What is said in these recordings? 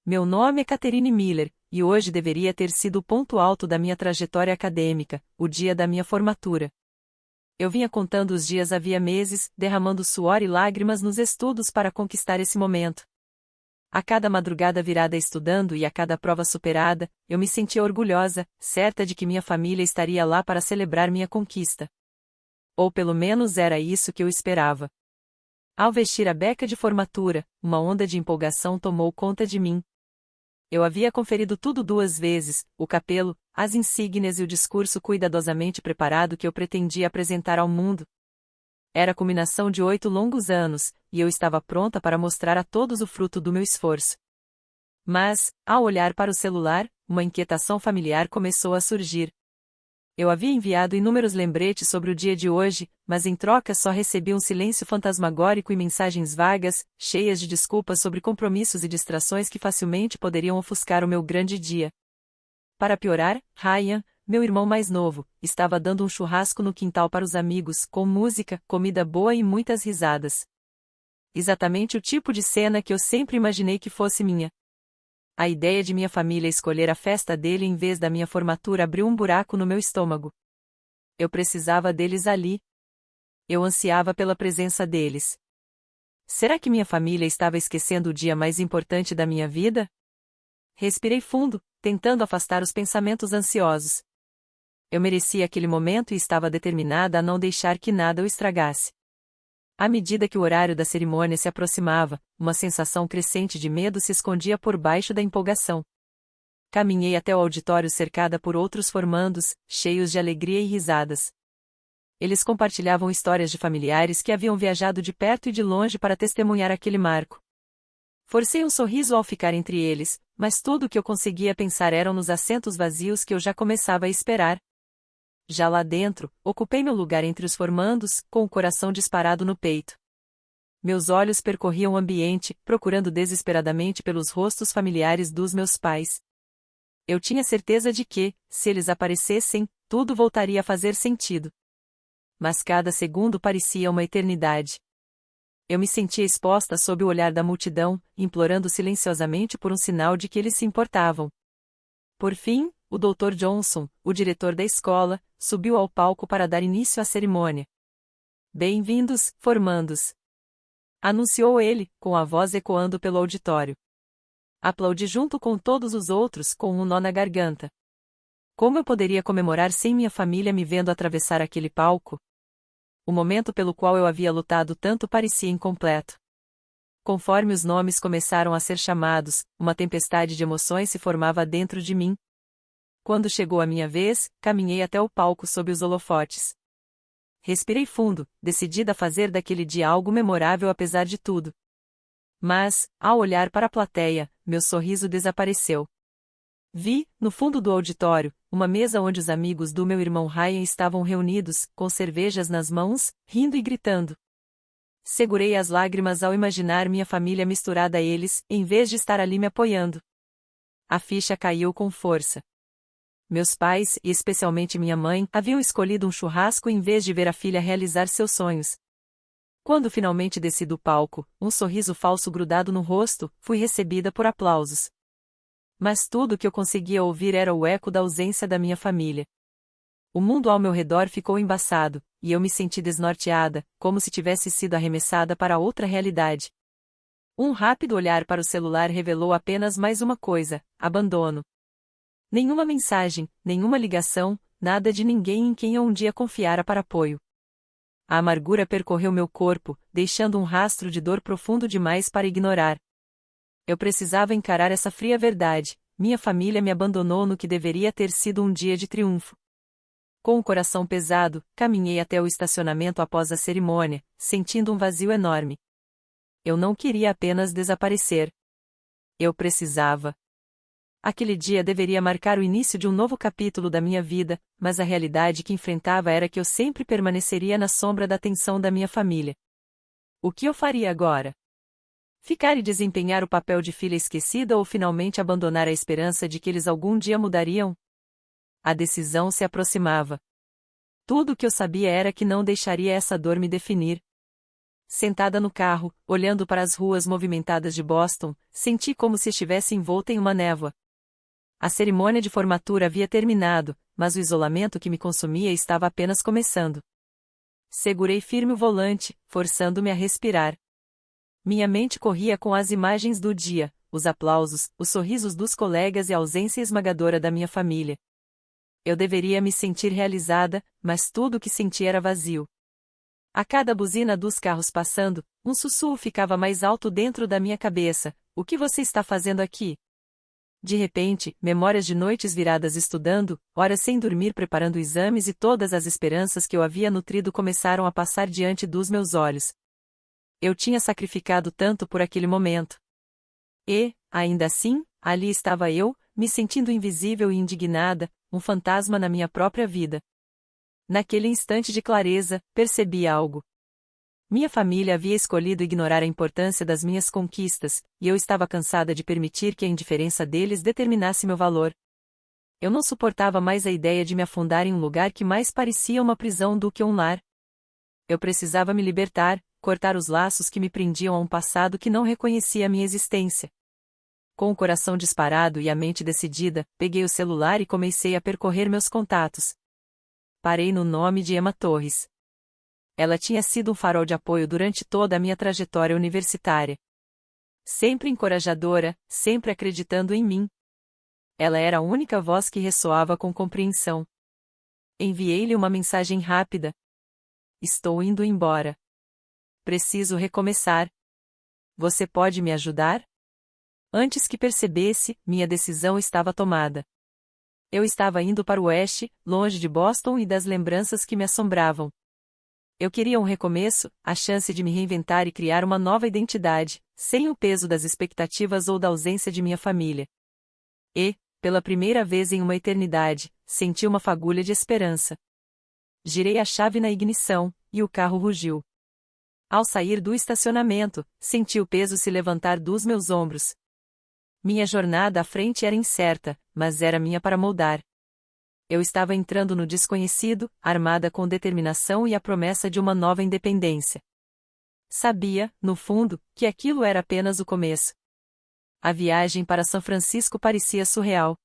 Meu nome é Catherine Miller, e hoje deveria ter sido o ponto alto da minha trajetória acadêmica, o dia da minha formatura. Eu vinha contando os dias havia meses, derramando suor e lágrimas nos estudos para conquistar esse momento. A cada madrugada virada estudando e a cada prova superada, eu me sentia orgulhosa, certa de que minha família estaria lá para celebrar minha conquista. Ou pelo menos era isso que eu esperava. Ao vestir a beca de formatura, uma onda de empolgação tomou conta de mim. Eu havia conferido tudo 2 vezes, o capelo, as insígnias e o discurso cuidadosamente preparado que eu pretendia apresentar ao mundo. Era a culminação de 8 longos anos, e eu estava pronta para mostrar a todos o fruto do meu esforço. Mas, ao olhar para o celular, uma inquietação familiar começou a surgir. Eu havia enviado inúmeros lembretes sobre o dia de hoje, mas em troca só recebi um silêncio fantasmagórico e mensagens vagas, cheias de desculpas sobre compromissos e distrações que facilmente poderiam ofuscar o meu grande dia. Para piorar, Ryan, meu irmão mais novo, estava dando um churrasco no quintal para os amigos, com música, comida boa e muitas risadas. Exatamente o tipo de cena que eu sempre imaginei que fosse minha. A ideia de minha família escolher a festa dele em vez da minha formatura abriu um buraco no meu estômago. Eu precisava deles ali. Eu ansiava pela presença deles. Será que minha família estava esquecendo o dia mais importante da minha vida? Respirei fundo, tentando afastar os pensamentos ansiosos. Eu merecia aquele momento e estava determinada a não deixar que nada o estragasse. À medida que o horário da cerimônia se aproximava, uma sensação crescente de medo se escondia por baixo da empolgação. Caminhei até o auditório cercada por outros formandos, cheios de alegria e risadas. Eles compartilhavam histórias de familiares que haviam viajado de perto e de longe para testemunhar aquele marco. Forcei um sorriso ao ficar entre eles, mas tudo o que eu conseguia pensar eram nos assentos vazios que eu já começava a esperar. Já lá dentro, ocupei meu lugar entre os formandos, com o coração disparado no peito. Meus olhos percorriam o ambiente, procurando desesperadamente pelos rostos familiares dos meus pais. Eu tinha certeza de que, se eles aparecessem, tudo voltaria a fazer sentido. Mas cada segundo parecia uma eternidade. Eu me sentia exposta sob o olhar da multidão, implorando silenciosamente por um sinal de que eles se importavam. Por fim, o Dr. Johnson, o diretor da escola, subiu ao palco para dar início à cerimônia. Bem-vindos, formandos! Anunciou ele, com a voz ecoando pelo auditório. Aplaudi junto com todos os outros, com um nó na garganta. Como eu poderia comemorar sem minha família me vendo atravessar aquele palco? O momento pelo qual eu havia lutado tanto parecia incompleto. Conforme os nomes começaram a ser chamados, uma tempestade de emoções se formava dentro de mim. Quando chegou a minha vez, caminhei até o palco sob os holofotes. Respirei fundo, decidida a fazer daquele dia algo memorável apesar de tudo. Mas, ao olhar para a plateia, meu sorriso desapareceu. Vi, no fundo do auditório, uma mesa onde os amigos do meu irmão Ryan estavam reunidos, com cervejas nas mãos, rindo e gritando. Segurei as lágrimas ao imaginar minha família misturada a eles, em vez de estar ali me apoiando. A ficha caiu com força. Meus pais, e especialmente minha mãe, haviam escolhido um churrasco em vez de ver a filha realizar seus sonhos. Quando finalmente desci do palco, um sorriso falso grudado no rosto, fui recebida por aplausos. Mas tudo o que eu conseguia ouvir era o eco da ausência da minha família. O mundo ao meu redor ficou embaçado, e eu me senti desnorteada, como se tivesse sido arremessada para outra realidade. Um rápido olhar para o celular revelou apenas mais uma coisa: abandono. Nenhuma mensagem, nenhuma ligação, nada de ninguém em quem eu um dia confiara para apoio. A amargura percorreu meu corpo, deixando um rastro de dor profundo demais para ignorar. Eu precisava encarar essa fria verdade: minha família me abandonou no que deveria ter sido um dia de triunfo. Com o coração pesado, caminhei até o estacionamento após a cerimônia, sentindo um vazio enorme. Eu não queria apenas desaparecer. Eu precisava. Aquele dia deveria marcar o início de um novo capítulo da minha vida, mas a realidade que enfrentava era que eu sempre permaneceria na sombra da atenção da minha família. O que eu faria agora? Ficar e desempenhar o papel de filha esquecida ou finalmente abandonar a esperança de que eles algum dia mudariam? A decisão se aproximava. Tudo o que eu sabia era que não deixaria essa dor me definir. Sentada no carro, olhando para as ruas movimentadas de Boston, senti como se estivesse envolta em uma névoa. A cerimônia de formatura havia terminado, mas o isolamento que me consumia estava apenas começando. Segurei firme o volante, forçando-me a respirar. Minha mente corria com as imagens do dia, os aplausos, os sorrisos dos colegas e a ausência esmagadora da minha família. Eu deveria me sentir realizada, mas tudo o que senti era vazio. A cada buzina dos carros passando, um sussurro ficava mais alto dentro da minha cabeça: "O que você está fazendo aqui?" De repente, memórias de noites viradas estudando, horas sem dormir preparando exames e todas as esperanças que eu havia nutrido começaram a passar diante dos meus olhos. Eu tinha sacrificado tanto por aquele momento. E, ainda assim, ali estava eu, me sentindo invisível e indignada, um fantasma na minha própria vida. Naquele instante de clareza, percebi algo. Minha família havia escolhido ignorar a importância das minhas conquistas, e eu estava cansada de permitir que a indiferença deles determinasse meu valor. Eu não suportava mais a ideia de me afundar em um lugar que mais parecia uma prisão do que um lar. Eu precisava me libertar, cortar os laços que me prendiam a um passado que não reconhecia a minha existência. Com o coração disparado e a mente decidida, peguei o celular e comecei a percorrer meus contatos. Parei no nome de Emma Torres. Ela tinha sido um farol de apoio durante toda a minha trajetória universitária. Sempre encorajadora, sempre acreditando em mim. Ela era a única voz que ressoava com compreensão. Enviei-lhe uma mensagem rápida. Estou indo embora. Preciso recomeçar. Você pode me ajudar? Antes que percebesse, minha decisão estava tomada. Eu estava indo para o oeste, longe de Boston e das lembranças que me assombravam. Eu queria um recomeço, a chance de me reinventar e criar uma nova identidade, sem o peso das expectativas ou da ausência de minha família. E, pela primeira vez em uma eternidade, senti uma fagulha de esperança. Girei a chave na ignição, e o carro rugiu. Ao sair do estacionamento, senti o peso se levantar dos meus ombros. Minha jornada à frente era incerta, mas era minha para moldar. Eu estava entrando no desconhecido, armada com determinação e a promessa de uma nova independência. Sabia, no fundo, que aquilo era apenas o começo. A viagem para São Francisco parecia surreal.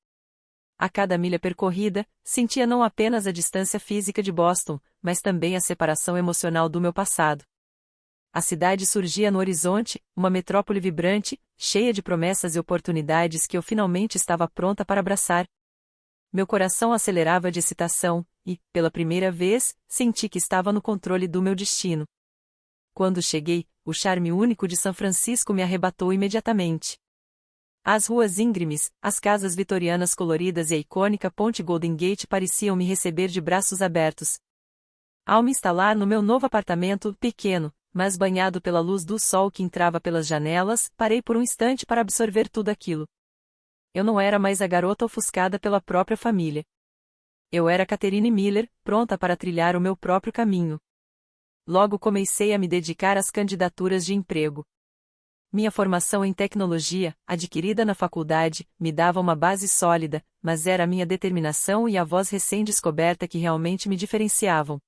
A cada milha percorrida, sentia não apenas a distância física de Boston, mas também a separação emocional do meu passado. A cidade surgia no horizonte, uma metrópole vibrante, cheia de promessas e oportunidades que eu finalmente estava pronta para abraçar. Meu coração acelerava de excitação, e, pela primeira vez, senti que estava no controle do meu destino. Quando cheguei, o charme único de São Francisco me arrebatou imediatamente. As ruas íngremes, as casas vitorianas coloridas e a icônica ponte Golden Gate pareciam me receber de braços abertos. Ao me instalar no meu novo apartamento, pequeno, mas banhado pela luz do sol que entrava pelas janelas, parei por um instante para absorver tudo aquilo. Eu não era mais a garota ofuscada pela própria família. Eu era Catherine Miller, pronta para trilhar o meu próprio caminho. Logo comecei a me dedicar às candidaturas de emprego. Minha formação em tecnologia, adquirida na faculdade, me dava uma base sólida, mas era a minha determinação e a voz recém-descoberta que realmente me diferenciavam.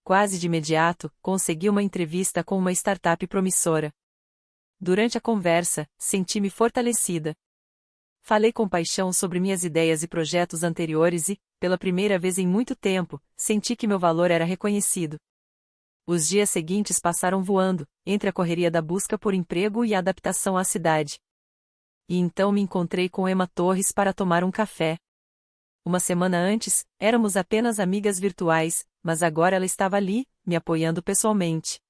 Quase de imediato, consegui uma entrevista com uma startup promissora. Durante a conversa, senti-me fortalecida. Falei com paixão sobre minhas ideias e projetos anteriores e, pela primeira vez em muito tempo, senti que meu valor era reconhecido. Os dias seguintes passaram voando, entre a correria da busca por emprego e a adaptação à cidade. E então me encontrei com Emma Torres para tomar um café. Uma semana antes, éramos apenas amigas virtuais, mas agora ela estava ali, me apoiando pessoalmente.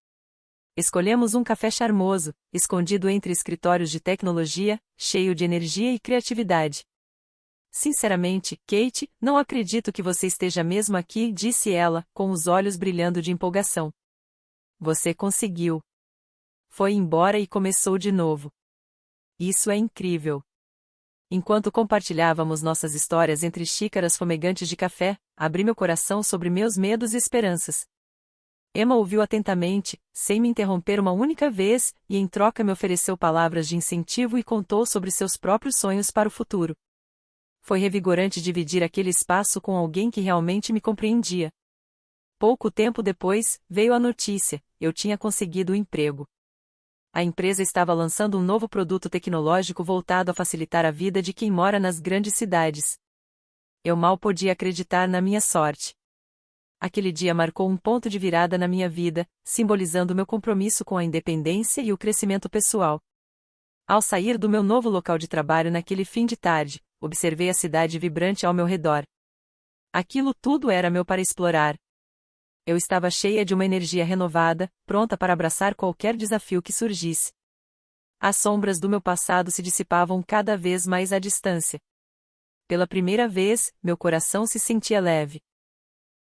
Escolhemos um café charmoso, escondido entre escritórios de tecnologia, cheio de energia e criatividade. Sinceramente, Kate, não acredito que você esteja mesmo aqui, disse ela, com os olhos brilhando de empolgação. Você conseguiu. Foi embora e começou de novo. Isso é incrível. Enquanto compartilhávamos nossas histórias entre xícaras fumegantes de café, abri meu coração sobre meus medos e esperanças. Emma ouviu atentamente, sem me interromper uma única vez, e em troca me ofereceu palavras de incentivo e contou sobre seus próprios sonhos para o futuro. Foi revigorante dividir aquele espaço com alguém que realmente me compreendia. Pouco tempo depois, veio a notícia: eu tinha conseguido o emprego. A empresa estava lançando um novo produto tecnológico voltado a facilitar a vida de quem mora nas grandes cidades. Eu mal podia acreditar na minha sorte. Aquele dia marcou um ponto de virada na minha vida, simbolizando meu compromisso com a independência e o crescimento pessoal. Ao sair do meu novo local de trabalho naquele fim de tarde, observei a cidade vibrante ao meu redor. Aquilo tudo era meu para explorar. Eu estava cheia de uma energia renovada, pronta para abraçar qualquer desafio que surgisse. As sombras do meu passado se dissipavam cada vez mais à distância. Pela primeira vez, meu coração se sentia leve.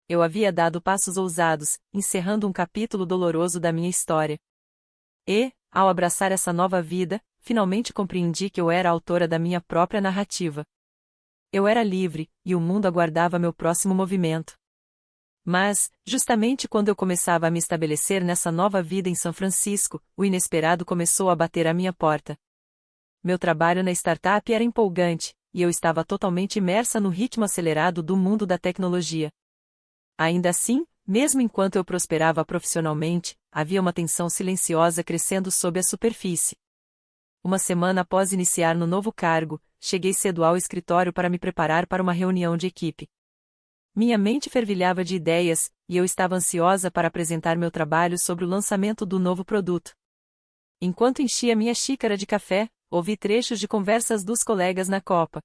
Eu havia dado passos ousados, encerrando um capítulo doloroso da minha história. E, ao abraçar essa nova vida, finalmente compreendi que eu era a autora da minha própria narrativa. Eu era livre, e o mundo aguardava meu próximo movimento. Mas, justamente quando eu começava a me estabelecer nessa nova vida em São Francisco, o inesperado começou a bater à minha porta. Meu trabalho na startup era empolgante, e eu estava totalmente imersa no ritmo acelerado do mundo da tecnologia. Ainda assim, mesmo enquanto eu prosperava profissionalmente, havia uma tensão silenciosa crescendo sob a superfície. Uma semana após iniciar no novo cargo, cheguei cedo ao escritório para me preparar para uma reunião de equipe. Minha mente fervilhava de ideias, e eu estava ansiosa para apresentar meu trabalho sobre o lançamento do novo produto. Enquanto enchia minha xícara de café, ouvi trechos de conversas dos colegas na copa.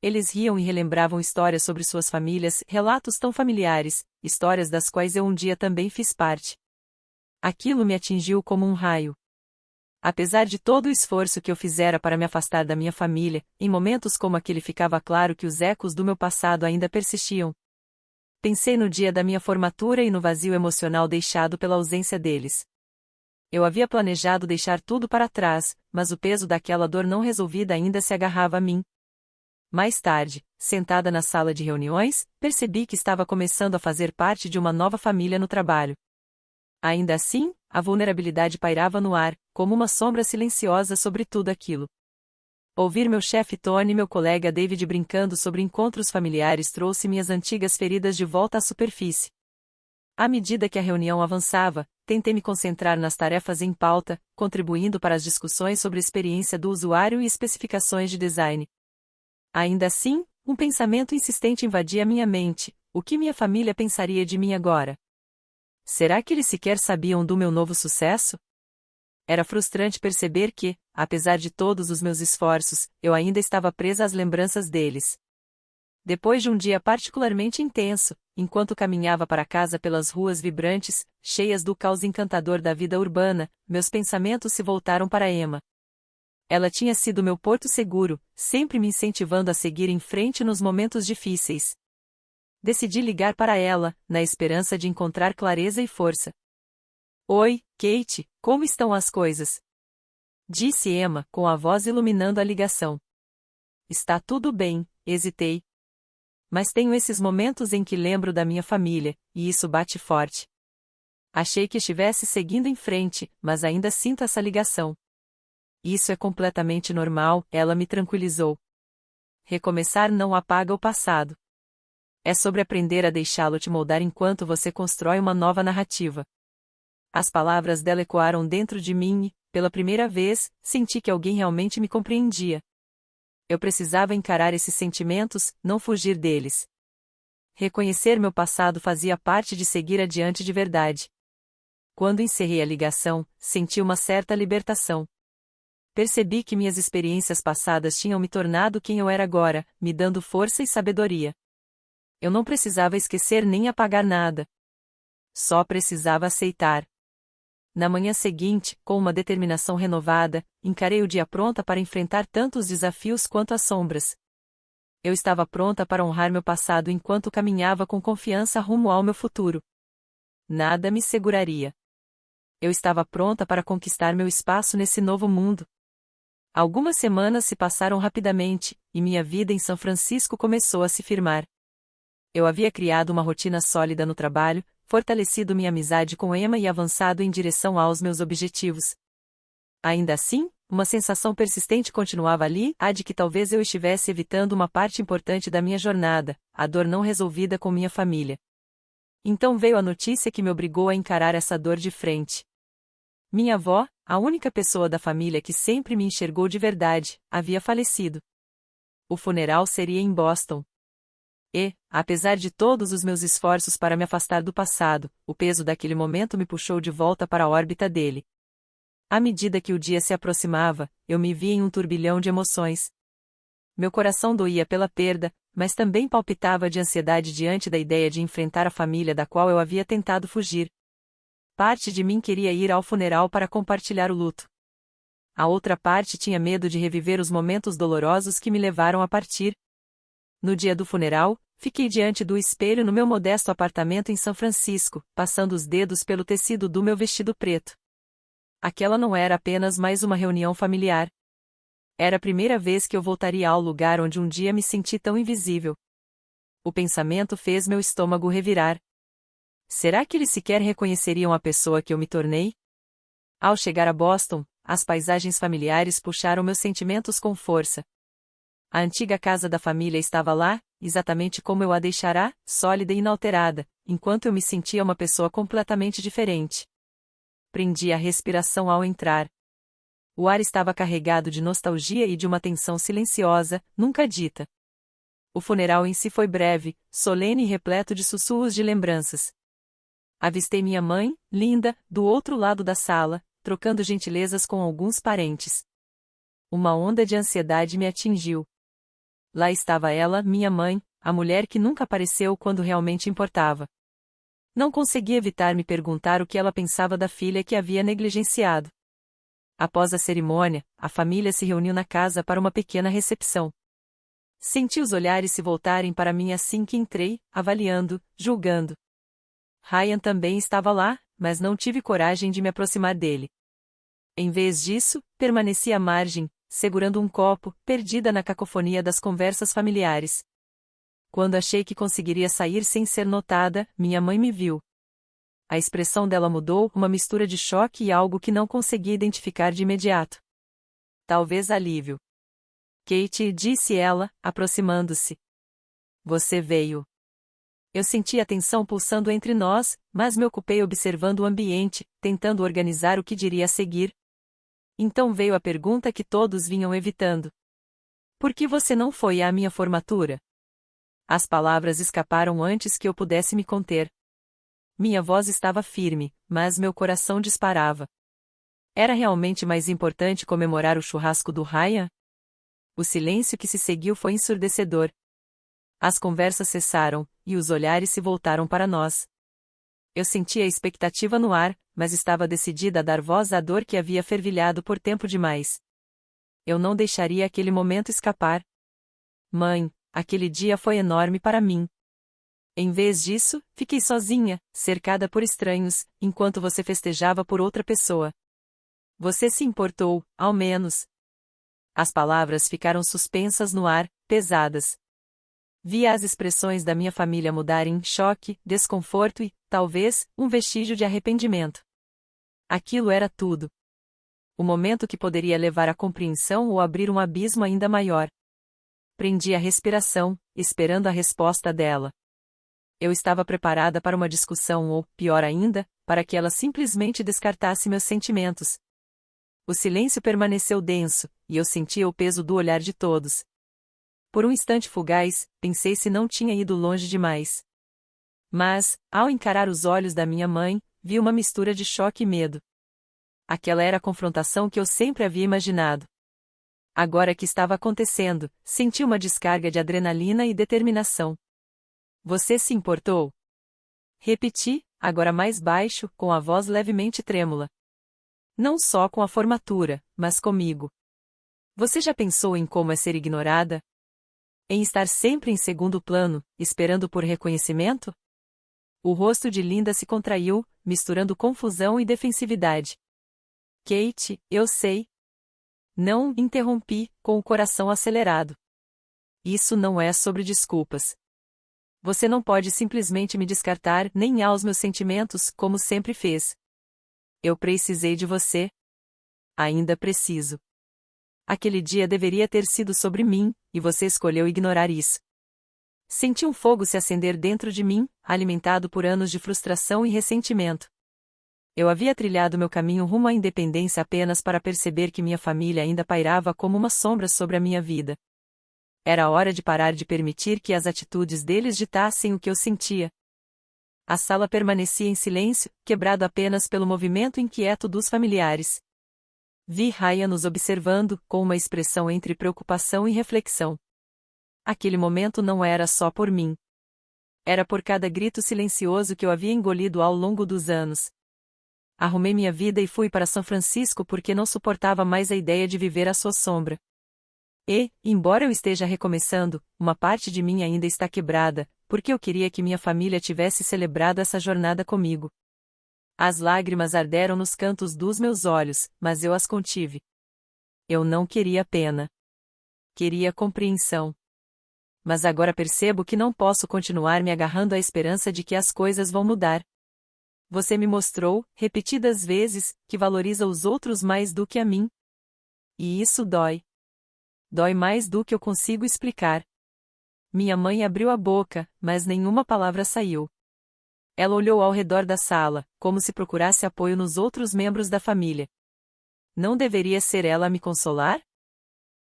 Eles riam e relembravam histórias sobre suas famílias, relatos tão familiares, histórias das quais eu um dia também fiz parte. Aquilo me atingiu como um raio. Apesar de todo o esforço que eu fizera para me afastar da minha família, em momentos como aquele ficava claro que os ecos do meu passado ainda persistiam. Pensei no dia da minha formatura e no vazio emocional deixado pela ausência deles. Eu havia planejado deixar tudo para trás, mas o peso daquela dor não resolvida ainda se agarrava a mim. Mais tarde, sentada na sala de reuniões, percebi que estava começando a fazer parte de uma nova família no trabalho. Ainda assim, a vulnerabilidade pairava no ar, como uma sombra silenciosa sobre tudo aquilo. Ouvir meu chefe Tony e meu colega David brincando sobre encontros familiares trouxe minhas antigas feridas de volta à superfície. À medida que a reunião avançava, tentei me concentrar nas tarefas em pauta, contribuindo para as discussões sobre a experiência do usuário e especificações de design. Ainda assim, um pensamento insistente invadia minha mente: o que minha família pensaria de mim agora? Será que eles sequer sabiam do meu novo sucesso? Era frustrante perceber que, apesar de todos os meus esforços, eu ainda estava presa às lembranças deles. Depois de um dia particularmente intenso, enquanto caminhava para casa pelas ruas vibrantes, cheias do caos encantador da vida urbana, meus pensamentos se voltaram para Emma. Ela tinha sido meu porto seguro, sempre me incentivando a seguir em frente nos momentos difíceis. Decidi ligar para ela, na esperança de encontrar clareza e força. Oi, Kate, como estão as coisas? Disse Emma, com a voz iluminando a ligação. Está tudo bem, hesitei. Mas tenho esses momentos em que lembro da minha família, e isso bate forte. Achei que estivesse seguindo em frente, mas ainda sinto essa ligação. Isso é completamente normal, ela me tranquilizou. Recomeçar não apaga o passado. É sobre aprender a deixá-lo te moldar enquanto você constrói uma nova narrativa. As palavras dela ecoaram dentro de mim e, pela primeira vez, senti que alguém realmente me compreendia. Eu precisava encarar esses sentimentos, não fugir deles. Reconhecer meu passado fazia parte de seguir adiante de verdade. Quando encerrei a ligação, senti uma certa libertação. Percebi que minhas experiências passadas tinham me tornado quem eu era agora, me dando força e sabedoria. Eu não precisava esquecer nem apagar nada. Só precisava aceitar. Na manhã seguinte, com uma determinação renovada, encarei o dia pronta para enfrentar tanto os desafios quanto as sombras. Eu estava pronta para honrar meu passado enquanto caminhava com confiança rumo ao meu futuro. Nada me seguraria. Eu estava pronta para conquistar meu espaço nesse novo mundo. Algumas semanas se passaram rapidamente, e minha vida em São Francisco começou a se firmar. Eu havia criado uma rotina sólida no trabalho, fortalecido minha amizade com Emma e avançado em direção aos meus objetivos. Ainda assim, uma sensação persistente continuava ali, a de que talvez eu estivesse evitando uma parte importante da minha jornada, a dor não resolvida com minha família. Então veio a notícia que me obrigou a encarar essa dor de frente. Minha avó, a única pessoa da família que sempre me enxergou de verdade, havia falecido. O funeral seria em Boston. E, apesar de todos os meus esforços para me afastar do passado, o peso daquele momento me puxou de volta para a órbita dele. À medida que o dia se aproximava, eu me via em um turbilhão de emoções. Meu coração doía pela perda, mas também palpitava de ansiedade diante da ideia de enfrentar a família da qual eu havia tentado fugir. Parte de mim queria ir ao funeral para compartilhar o luto. A outra parte tinha medo de reviver os momentos dolorosos que me levaram a partir. No dia do funeral, fiquei diante do espelho no meu modesto apartamento em São Francisco, passando os dedos pelo tecido do meu vestido preto. Aquela não era apenas mais uma reunião familiar. Era a primeira vez que eu voltaria ao lugar onde um dia me senti tão invisível. O pensamento fez meu estômago revirar. Será que eles sequer reconheceriam a pessoa que eu me tornei? Ao chegar a Boston, as paisagens familiares puxaram meus sentimentos com força. A antiga casa da família estava lá, exatamente como eu a deixara, sólida e inalterada, enquanto eu me sentia uma pessoa completamente diferente. Prendi a respiração ao entrar. O ar estava carregado de nostalgia e de uma tensão silenciosa, nunca dita. O funeral em si foi breve, solene e repleto de sussurros de lembranças. Avistei minha mãe, linda, do outro lado da sala, trocando gentilezas com alguns parentes. Uma onda de ansiedade me atingiu. Lá estava ela, minha mãe, a mulher que nunca apareceu quando realmente importava. Não consegui evitar me perguntar o que ela pensava da filha que havia negligenciado. Após a cerimônia, a família se reuniu na casa para uma pequena recepção. Senti os olhares se voltarem para mim assim que entrei, avaliando, julgando. Ryan também estava lá, mas não tive coragem de me aproximar dele. Em vez disso, permaneci à margem, segurando um copo, perdida na cacofonia das conversas familiares. Quando achei que conseguiria sair sem ser notada, minha mãe me viu. A expressão dela mudou, uma mistura de choque e algo que não consegui identificar de imediato. Talvez alívio. Kate, disse ela, aproximando-se. Você veio. Eu senti a tensão pulsando entre nós, mas me ocupei observando o ambiente, tentando organizar o que diria a seguir. Então veio a pergunta que todos vinham evitando. Por que você não foi à minha formatura? As palavras escaparam antes que eu pudesse me conter. Minha voz estava firme, mas meu coração disparava. Era realmente mais importante comemorar o churrasco do Ryan? O silêncio que se seguiu foi ensurdecedor. As conversas cessaram, e os olhares se voltaram para nós. Eu sentia a expectativa no ar, mas estava decidida a dar voz à dor que havia fervilhado por tempo demais. Eu não deixaria aquele momento escapar. Mãe, aquele dia foi enorme para mim. Em vez disso, fiquei sozinha, cercada por estranhos, enquanto você festejava por outra pessoa. Você se importou, ao menos. As palavras ficaram suspensas no ar, pesadas. Via as expressões da minha família mudarem: choque, desconforto e, talvez, um vestígio de arrependimento. Aquilo era tudo. O momento que poderia levar à compreensão ou abrir um abismo ainda maior. Prendi a respiração, esperando a resposta dela. Eu estava preparada para uma discussão ou, pior ainda, para que ela simplesmente descartasse meus sentimentos. O silêncio permaneceu denso, e eu sentia o peso do olhar de todos. Por um instante fugaz, pensei se não tinha ido longe demais. Mas, ao encarar os olhos da minha mãe, vi uma mistura de choque e medo. Aquela era a confrontação que eu sempre havia imaginado. Agora que estava acontecendo, senti uma descarga de adrenalina e determinação. Você se importou? Repeti, agora mais baixo, com a voz levemente trêmula. Não só com a formatura, mas comigo. Você já pensou em como é ser ignorada? Em estar sempre em segundo plano, esperando por reconhecimento? O rosto de Linda se contraiu, misturando confusão e defensividade. Kate, eu sei. Não, interrompi, com o coração acelerado. Isso não é sobre desculpas. Você não pode simplesmente me descartar nem aos meus sentimentos, como sempre fez. Eu precisei de você. Ainda preciso. Aquele dia deveria ter sido sobre mim, e você escolheu ignorar isso. Senti um fogo se acender dentro de mim, alimentado por anos de frustração e ressentimento. Eu havia trilhado meu caminho rumo à independência apenas para perceber que minha família ainda pairava como uma sombra sobre a minha vida. Era hora de parar de permitir que as atitudes deles ditassem o que eu sentia. A sala permanecia em silêncio, quebrado apenas pelo movimento inquieto dos familiares. Vi Ryan nos observando, com uma expressão entre preocupação e reflexão. Aquele momento não era só por mim. Era por cada grito silencioso que eu havia engolido ao longo dos anos. Arrumei minha vida e fui para São Francisco porque não suportava mais a ideia de viver à sua sombra. E, embora eu esteja recomeçando, uma parte de mim ainda está quebrada, porque eu queria que minha família tivesse celebrado essa jornada comigo. As lágrimas arderam nos cantos dos meus olhos, mas eu as contive. Eu não queria pena. Queria compreensão. Mas agora percebo que não posso continuar me agarrando à esperança de que as coisas vão mudar. Você me mostrou, repetidas vezes, que valoriza os outros mais do que a mim. E isso dói. Dói mais do que eu consigo explicar. Minha mãe abriu a boca, mas nenhuma palavra saiu. Ela olhou ao redor da sala, como se procurasse apoio nos outros membros da família. Não deveria ser ela a me consolar?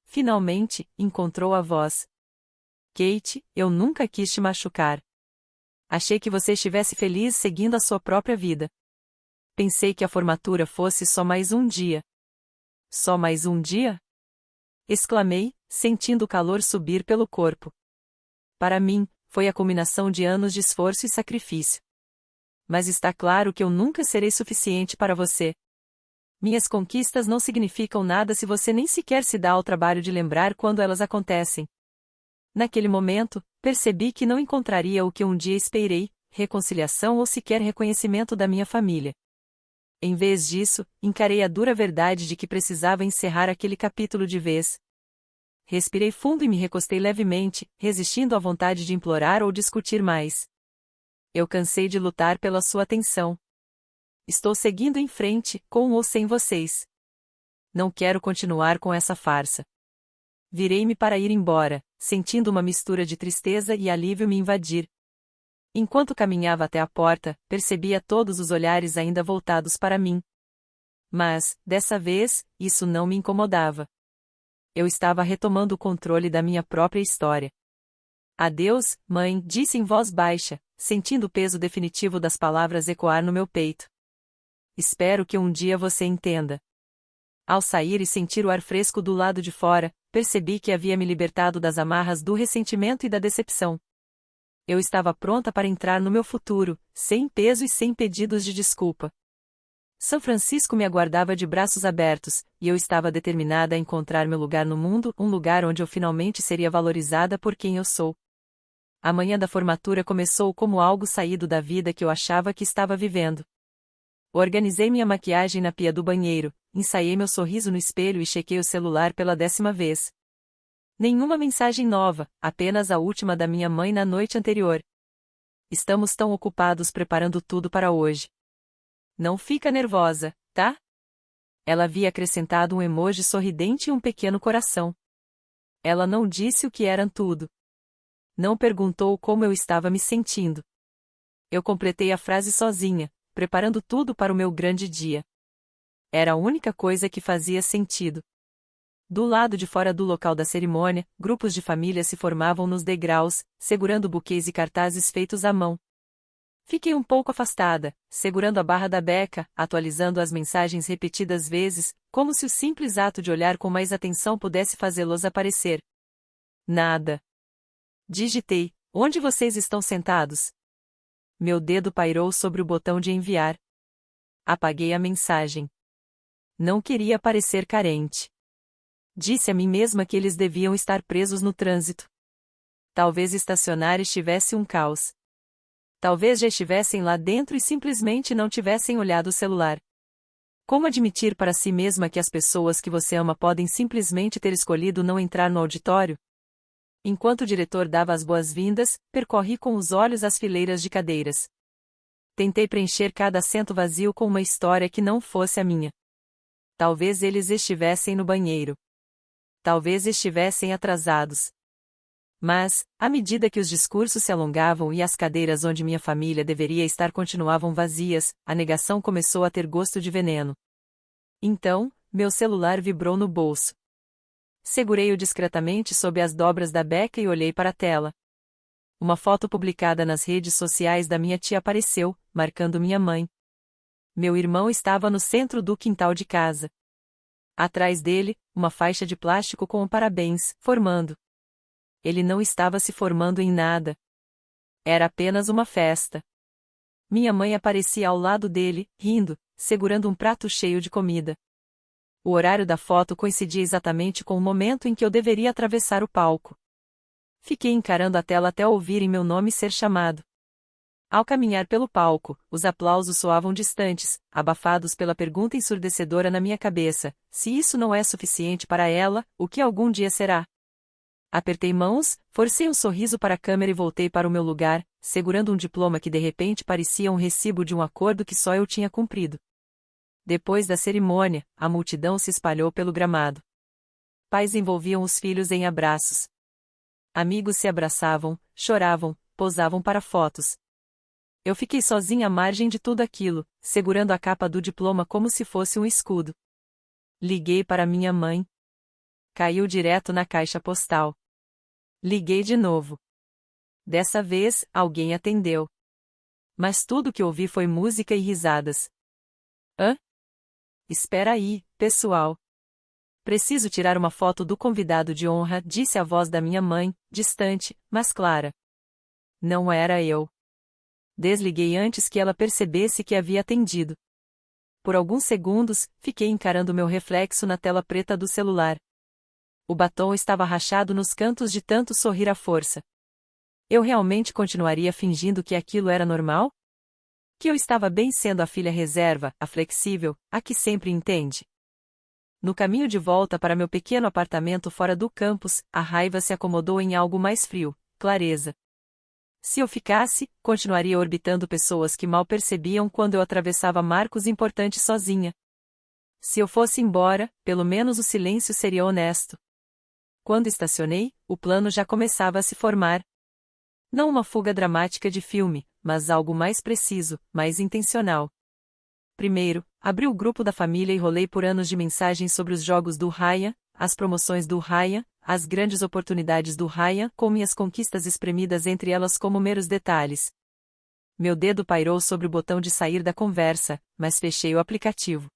Finalmente, encontrou a voz. Kate, eu nunca quis te machucar. Achei que você estivesse feliz seguindo a sua própria vida. Pensei que a formatura fosse só mais um dia. Só mais um dia? Exclamei, sentindo o calor subir pelo corpo. Para mim, foi a culminação de anos de esforço e sacrifício. Mas está claro que eu nunca serei suficiente para você. Minhas conquistas não significam nada se você nem sequer se dá ao trabalho de lembrar quando elas acontecem. Naquele momento, percebi que não encontraria o que um dia esperei, reconciliação ou sequer reconhecimento da minha família. Em vez disso, encarei a dura verdade de que precisava encerrar aquele capítulo de vez. Respirei fundo e me recostei levemente, resistindo à vontade de implorar ou discutir mais. Eu cansei de lutar pela sua atenção. Estou seguindo em frente, com ou sem vocês. Não quero continuar com essa farsa. Virei-me para ir embora, sentindo uma mistura de tristeza e alívio me invadir. Enquanto caminhava até a porta, percebia todos os olhares ainda voltados para mim. Mas, dessa vez, isso não me incomodava. Eu estava retomando o controle da minha própria história. Adeus, mãe, disse em voz baixa, sentindo o peso definitivo das palavras ecoar no meu peito. Espero que um dia você entenda. Ao sair e sentir o ar fresco do lado de fora, percebi que havia me libertado das amarras do ressentimento e da decepção. Eu estava pronta para entrar no meu futuro, sem peso e sem pedidos de desculpa. São Francisco me aguardava de braços abertos, e eu estava determinada a encontrar meu lugar no mundo, um lugar onde eu finalmente seria valorizada por quem eu sou. A manhã da formatura começou como algo saído da vida que eu achava que estava vivendo. Organizei minha maquiagem na pia do banheiro, ensaiei meu sorriso no espelho e chequei o celular pela 10ª vez. Nenhuma mensagem nova, apenas a última da minha mãe na noite anterior. Estamos tão ocupados preparando tudo para hoje. Não fica nervosa, tá? Ela havia acrescentado um emoji sorridente e um pequeno coração. Ela não disse o que eram tudo. Não perguntou como eu estava me sentindo. Eu completei a frase sozinha, preparando tudo para o meu grande dia. Era a única coisa que fazia sentido. Do lado de fora do local da cerimônia, grupos de família se formavam nos degraus, segurando buquês e cartazes feitos à mão. Fiquei um pouco afastada, segurando a barra da beca, atualizando as mensagens repetidas vezes, como se o simples ato de olhar com mais atenção pudesse fazê-los aparecer. Nada. Digitei: onde vocês estão sentados? Meu dedo pairou sobre o botão de enviar. Apaguei a mensagem. Não queria parecer carente. Disse a mim mesma que eles deviam estar presos no trânsito. Talvez estacionar estivesse um caos. Talvez já estivessem lá dentro e simplesmente não tivessem olhado o celular. Como admitir para si mesma que as pessoas que você ama podem simplesmente ter escolhido não entrar no auditório? Enquanto o diretor dava as boas-vindas, percorri com os olhos as fileiras de cadeiras. Tentei preencher cada assento vazio com uma história que não fosse a minha. Talvez eles estivessem no banheiro. Talvez estivessem atrasados. Mas, à medida que os discursos se alongavam e as cadeiras onde minha família deveria estar continuavam vazias, a negação começou a ter gosto de veneno. Então, meu celular vibrou no bolso. Segurei-o discretamente sob as dobras da beca e olhei para a tela. Uma foto publicada nas redes sociais da minha tia apareceu, marcando minha mãe. Meu irmão estava no centro do quintal de casa. Atrás dele, uma faixa de plástico com um parabéns, formando. Ele não estava se formando em nada. Era apenas uma festa. Minha mãe aparecia ao lado dele, rindo, segurando um prato cheio de comida. O horário da foto coincidia exatamente com o momento em que eu deveria atravessar o palco. Fiquei encarando a tela até ouvirem meu nome ser chamado. Ao caminhar pelo palco, os aplausos soavam distantes, abafados pela pergunta ensurdecedora na minha cabeça: se isso não é suficiente para ela, o que algum dia será? Apertei mãos, forcei um sorriso para a câmera e voltei para o meu lugar, segurando um diploma que de repente parecia um recibo de um acordo que só eu tinha cumprido. Depois da cerimônia, a multidão se espalhou pelo gramado. Pais envolviam os filhos em abraços. Amigos se abraçavam, choravam, posavam para fotos. Eu fiquei sozinha à margem de tudo aquilo, segurando a capa do diploma como se fosse um escudo. Liguei para minha mãe. Caiu direto na caixa postal. Liguei de novo. Dessa vez, alguém atendeu. Mas tudo que ouvi foi música e risadas. Hã? Espera aí, pessoal. Preciso tirar uma foto do convidado de honra, disse a voz da minha mãe, distante, mas clara. Não era eu. Desliguei antes que ela percebesse que havia atendido. Por alguns segundos, fiquei encarando meu reflexo na tela preta do celular. O batom estava rachado nos cantos de tanto sorrir à força. Eu realmente continuaria fingindo que aquilo era normal? Que eu estava bem sendo a filha reserva, a flexível, a que sempre entende? No caminho de volta para meu pequeno apartamento fora do campus, a raiva se acomodou em algo mais frio, clareza. Se eu ficasse, continuaria orbitando pessoas que mal percebiam quando eu atravessava marcos importantes sozinha. Se eu fosse embora, pelo menos o silêncio seria honesto. Quando estacionei, o plano já começava a se formar. Não uma fuga dramática de filme, mas algo mais preciso, mais intencional. Primeiro, abri o grupo da família e rolei por anos de mensagens sobre os jogos do Raya, as promoções do Raya, as grandes oportunidades do Raya, com minhas conquistas espremidas entre elas como meros detalhes. Meu dedo pairou sobre o botão de sair da conversa, mas fechei o aplicativo.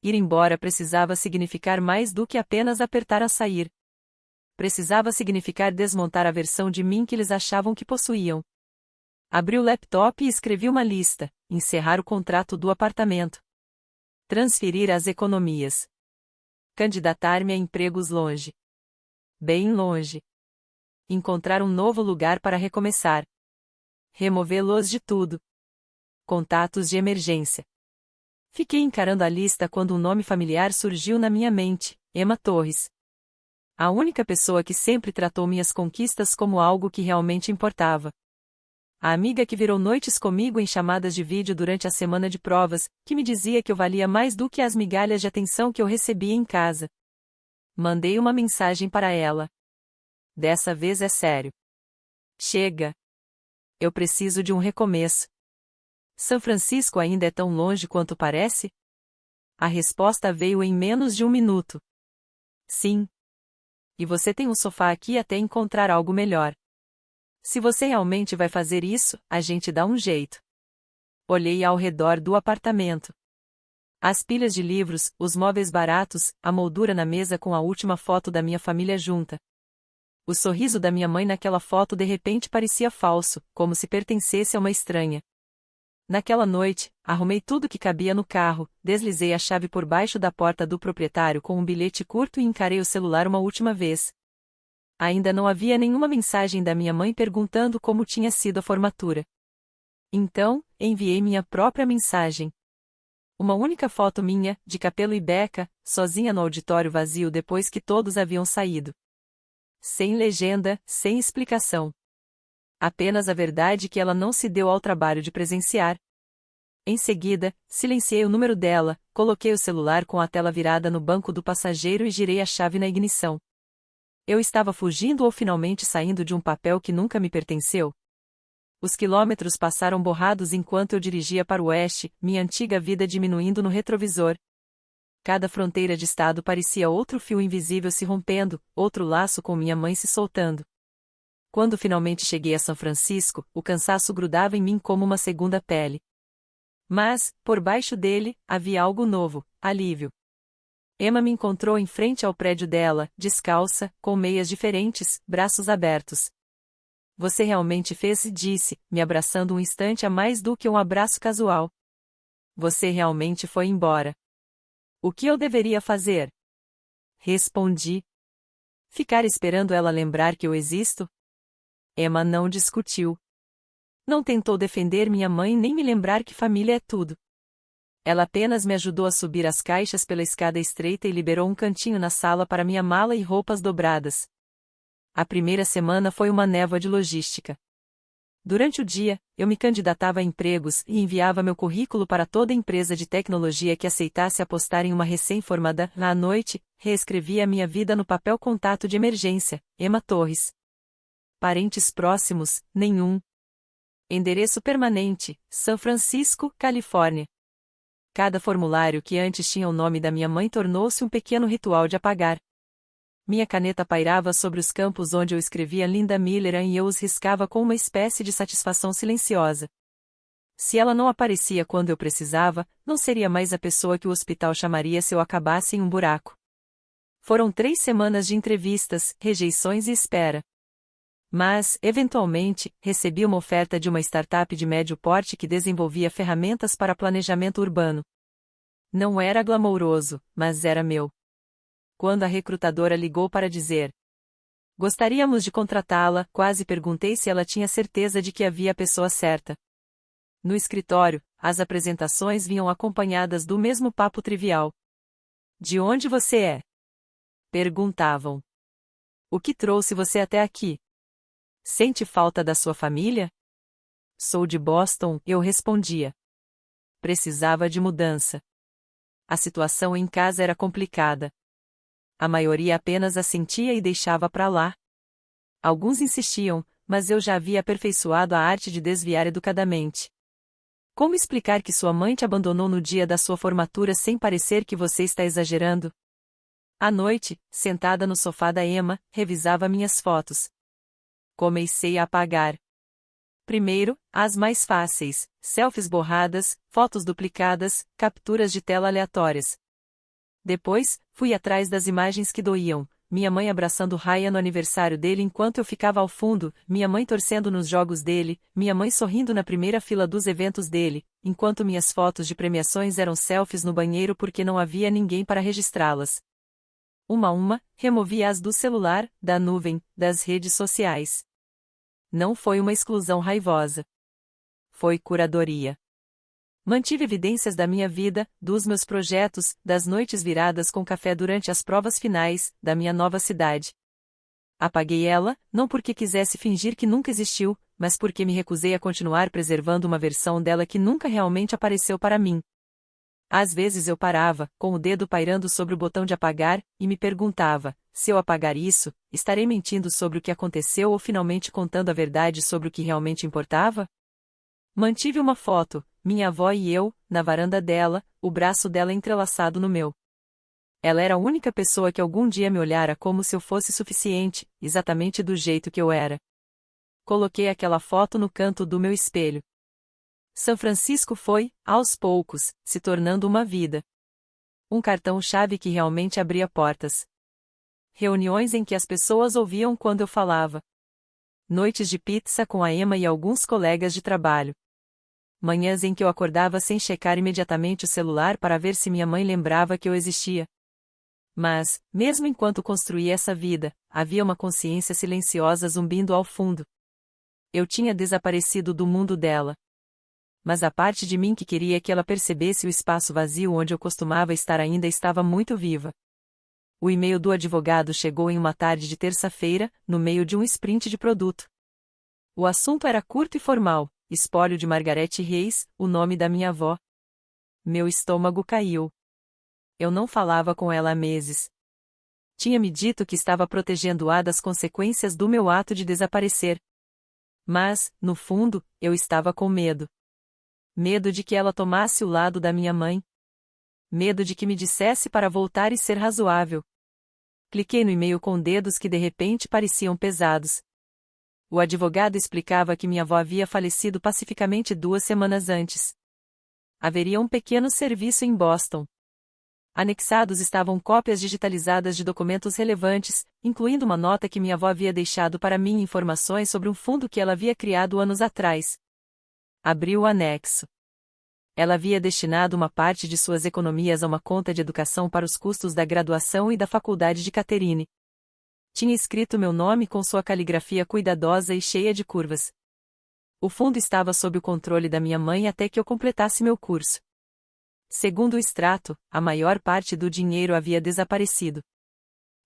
Ir embora precisava significar mais do que apenas apertar a sair. Precisava significar desmontar a versão de mim que eles achavam que possuíam. Abri o laptop e escrevi uma lista: encerrar o contrato do apartamento. Transferir as economias. Candidatar-me a empregos longe. Bem longe. Encontrar um novo lugar para recomeçar. Removê-los de tudo. Contatos de emergência. Fiquei encarando a lista quando um nome familiar surgiu na minha mente: Emma Torres. A única pessoa que sempre tratou minhas conquistas como algo que realmente importava. A amiga que virou noites comigo em chamadas de vídeo durante a semana de provas, que me dizia que eu valia mais do que as migalhas de atenção que eu recebia em casa. Mandei uma mensagem para ela. Dessa vez é sério. Chega. Eu preciso de um recomeço. São Francisco ainda é tão longe quanto parece? A resposta veio em menos de um minuto. Sim. E você tem um sofá aqui até encontrar algo melhor. Se você realmente vai fazer isso, a gente dá um jeito. Olhei ao redor do apartamento. As pilhas de livros, os móveis baratos, a moldura na mesa com a última foto da minha família junta. O sorriso da minha mãe naquela foto de repente parecia falso, como se pertencesse a uma estranha. Naquela noite, arrumei tudo que cabia no carro, deslizei a chave por baixo da porta do proprietário com um bilhete curto e encarei o celular uma última vez. Ainda não havia nenhuma mensagem da minha mãe perguntando como tinha sido a formatura. Então, enviei minha própria mensagem. Uma única foto minha, de cabelo e beca, sozinha no auditório vazio depois que todos haviam saído. Sem legenda, sem explicação. Apenas a verdade que ela não se deu ao trabalho de presenciar. Em seguida, silenciei o número dela, coloquei o celular com a tela virada no banco do passageiro e girei a chave na ignição. Eu estava fugindo ou finalmente saindo de um papel que nunca me pertenceu? Os quilômetros passaram borrados enquanto eu dirigia para o oeste, minha antiga vida diminuindo no retrovisor. Cada fronteira de estado parecia outro fio invisível se rompendo, outro laço com minha mãe se soltando. Quando finalmente cheguei a São Francisco, o cansaço grudava em mim como uma segunda pele. Mas, por baixo dele, havia algo novo, alívio. Emma me encontrou em frente ao prédio dela, descalça, com meias diferentes, braços abertos. Você realmente fez, disse, me abraçando um instante a mais do que um abraço casual. Você realmente foi embora. O que eu deveria fazer? Respondi. Ficar esperando ela lembrar que eu existo? Emma não discutiu. Não tentou defender minha mãe nem me lembrar que família é tudo. Ela apenas me ajudou a subir as caixas pela escada estreita e liberou um cantinho na sala para minha mala e roupas dobradas. A primeira semana foi uma névoa de logística. Durante o dia, eu me candidatava a empregos e enviava meu currículo para toda empresa de tecnologia que aceitasse apostar em uma recém-formada. À noite, reescrevia a minha vida no papel contato de emergência, Emma Torres. Parentes próximos, nenhum. Endereço permanente, São Francisco, Califórnia. Cada formulário que antes tinha o nome da minha mãe tornou-se um pequeno ritual de apagar. Minha caneta pairava sobre os campos onde eu escrevia Linda Miller e eu os riscava com uma espécie de satisfação silenciosa. Se ela não aparecia quando eu precisava, não seria mais a pessoa que o hospital chamaria se eu acabasse em um buraco. Foram 3 semanas de entrevistas, rejeições e espera. Mas, eventualmente, recebi uma oferta de uma startup de médio porte que desenvolvia ferramentas para planejamento urbano. Não era glamouroso, mas era meu. Quando a recrutadora ligou para dizer: "Gostaríamos de contratá-la", quase perguntei se ela tinha certeza de que havia a pessoa certa. No escritório, as apresentações vinham acompanhadas do mesmo papo trivial. "De onde você é?" perguntavam. "O que trouxe você até aqui? Sente falta da sua família?" "Sou de Boston", eu respondia. Precisava de mudança. A situação em casa era complicada. A maioria apenas assentia e deixava pra lá. Alguns insistiam, mas eu já havia aperfeiçoado a arte de desviar educadamente. "Como explicar que sua mãe te abandonou no dia da sua formatura sem parecer que você está exagerando?" À noite, sentada no sofá da Emma, revisava minhas fotos. Comecei a apagar. Primeiro, as mais fáceis, selfies borradas, fotos duplicadas, capturas de tela aleatórias. Depois, fui atrás das imagens que doíam, minha mãe abraçando Ryan no aniversário dele enquanto eu ficava ao fundo, minha mãe torcendo nos jogos dele, minha mãe sorrindo na primeira fila dos eventos dele, enquanto minhas fotos de premiações eram selfies no banheiro porque não havia ninguém para registrá-las. Uma a uma, removi-as do celular, da nuvem, das redes sociais. Não foi uma exclusão raivosa. Foi curadoria. Mantive evidências da minha vida, dos meus projetos, das noites viradas com café durante as provas finais, da minha nova cidade. Apaguei ela, não porque quisesse fingir que nunca existiu, mas porque me recusei a continuar preservando uma versão dela que nunca realmente apareceu para mim. Às vezes eu parava, com o dedo pairando sobre o botão de apagar, e me perguntava: se eu apagar isso, estarei mentindo sobre o que aconteceu ou finalmente contando a verdade sobre o que realmente importava? Mantive uma foto, minha avó e eu, na varanda dela, o braço dela entrelaçado no meu. Ela era a única pessoa que algum dia me olhara como se eu fosse suficiente, exatamente do jeito que eu era. Coloquei aquela foto no canto do meu espelho. São Francisco foi, aos poucos, se tornando uma vida. Um cartão-chave que realmente abria portas. Reuniões em que as pessoas ouviam quando eu falava. Noites de pizza com a Emma e alguns colegas de trabalho. Manhãs em que eu acordava sem checar imediatamente o celular para ver se minha mãe lembrava que eu existia. Mas, mesmo enquanto construía essa vida, havia uma consciência silenciosa zumbindo ao fundo. Eu tinha desaparecido do mundo dela. Mas a parte de mim que queria que ela percebesse o espaço vazio onde eu costumava estar ainda estava muito viva. O e-mail do advogado chegou em uma tarde de terça-feira, no meio de um sprint de produto. O assunto era curto e formal: espólio de Margarete Reis, o nome da minha avó. Meu estômago caiu. Eu não falava com ela há meses. Tinha-me dito que estava protegendo-a das consequências do meu ato de desaparecer. Mas, no fundo, eu estava com medo. Medo de que ela tomasse o lado da minha mãe. Medo de que me dissesse para voltar e ser razoável. Cliquei no e-mail com dedos que de repente pareciam pesados. O advogado explicava que minha avó havia falecido pacificamente 2 semanas antes. Haveria um pequeno serviço em Boston. Anexados estavam cópias digitalizadas de documentos relevantes, incluindo uma nota que minha avó havia deixado para mim e informações sobre um fundo que ela havia criado anos atrás. Abri o anexo. Ela havia destinado uma parte de suas economias a uma conta de educação para os custos da graduação e da faculdade de Catherine. Tinha escrito meu nome com sua caligrafia cuidadosa e cheia de curvas. O fundo estava sob o controle da minha mãe até que eu completasse meu curso. Segundo o extrato, a maior parte do dinheiro havia desaparecido.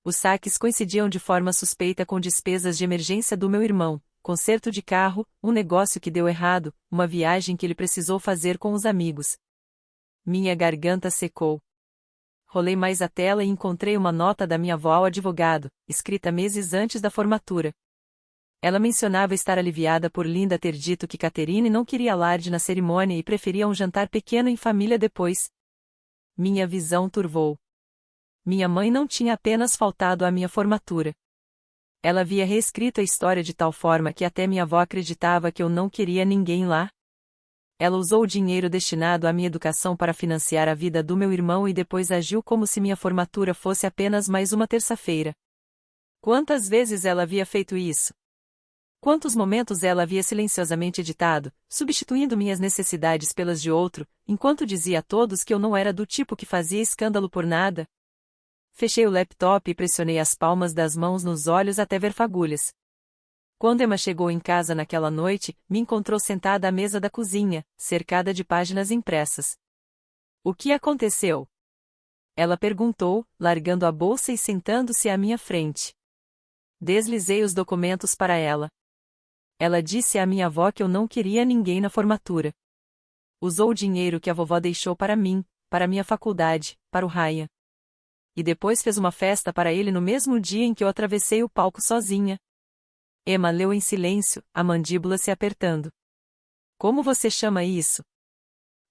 Os saques coincidiam de forma suspeita com despesas de emergência do meu irmão, conserto de carro, um negócio que deu errado, uma viagem que ele precisou fazer com os amigos. Minha garganta secou. Rolei mais a tela e encontrei uma nota da minha avó ao advogado, escrita meses antes da formatura. Ela mencionava estar aliviada por Linda ter dito que Catherine não queria alarde na cerimônia e preferia um jantar pequeno em família depois. Minha visão turvou. Minha mãe não tinha apenas faltado à minha formatura. Ela havia reescrito a história de tal forma que até minha avó acreditava que eu não queria ninguém lá. Ela usou o dinheiro destinado à minha educação para financiar a vida do meu irmão e depois agiu como se minha formatura fosse apenas mais uma terça-feira. Quantas vezes ela havia feito isso? Quantos momentos ela havia silenciosamente editado, substituindo minhas necessidades pelas de outro, enquanto dizia a todos que eu não era do tipo que fazia escândalo por nada? Fechei o laptop e pressionei as palmas das mãos nos olhos até ver fagulhas. Quando Emma chegou em casa naquela noite, me encontrou sentada à mesa da cozinha, cercada de páginas impressas. O que aconteceu? Ela perguntou, largando a bolsa e sentando-se à minha frente. Deslizei os documentos para ela. Ela disse à minha avó que eu não queria ninguém na formatura. Usou o dinheiro que a vovó deixou para mim, para minha faculdade, para o Ryan. E depois fez uma festa para ele no mesmo dia em que eu atravessei o palco sozinha. Emma leu em silêncio, a mandíbula se apertando. Como você chama isso?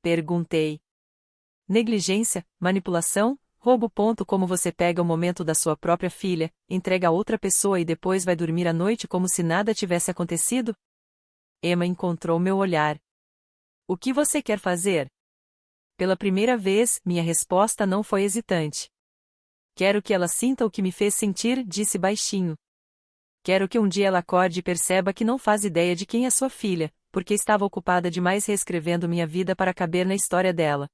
Perguntei. Negligência, manipulação, roubo. Como você pega o momento da sua própria filha, entrega a outra pessoa e depois vai dormir à noite como se nada tivesse acontecido? Emma encontrou meu olhar. O que você quer fazer? Pela primeira vez, minha resposta não foi hesitante. Quero que ela sinta o que me fez sentir, disse baixinho. Quero que um dia ela acorde e perceba que não faz ideia de quem é sua filha, porque estava ocupada demais reescrevendo minha vida para caber na história dela.